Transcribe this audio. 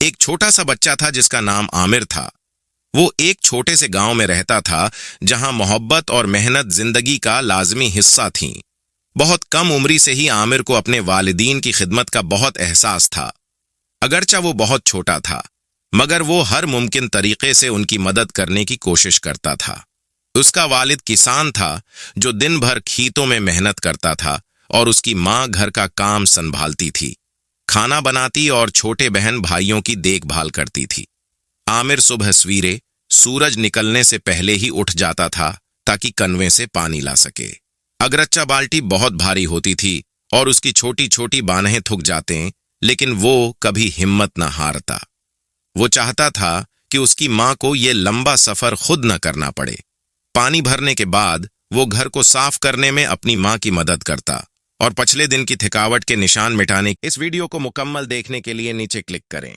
ایک چھوٹا سا بچہ تھا جس کا نام عامر تھا۔ وہ ایک چھوٹے سے گاؤں میں رہتا تھا جہاں محبت اور محنت زندگی کا لازمی حصہ تھیں۔ بہت کم عمری سے ہی عامر کو اپنے والدین کی خدمت کا بہت احساس تھا۔ اگرچہ وہ بہت چھوٹا تھا، مگر وہ ہر ممکن طریقے سے ان کی مدد کرنے کی کوشش کرتا تھا۔ اس کا والد کسان تھا جو دن بھر کھیتوں میں محنت کرتا تھا اور اس کی ماں گھر کا کام سنبھالتی تھی، کھانا بناتی اور چھوٹے بہن بھائیوں کی دیکھ بھال کرتی تھی۔ عامر صبح سویرے سورج نکلنے سے پہلے ہی اٹھ جاتا تھا تاکہ کنویں سے پانی لا سکے۔ اگرچہ بالٹی بہت بھاری ہوتی تھی اور اس کی چھوٹی چھوٹی بانہیں تھک جاتے، لیکن وہ کبھی ہمت نہ ہارتا۔ وہ چاہتا تھا کہ اس کی ماں کو یہ لمبا سفر خود نہ کرنا پڑے۔ پانی بھرنے کے بعد وہ گھر کو صاف کرنے میں اپنی ماں کی مدد کرتا اور پچھلے دن کی تھکاوٹ کے نشان مٹانے۔ اس ویڈیو کو مکمل دیکھنے کے لیے نیچے کلک کریں۔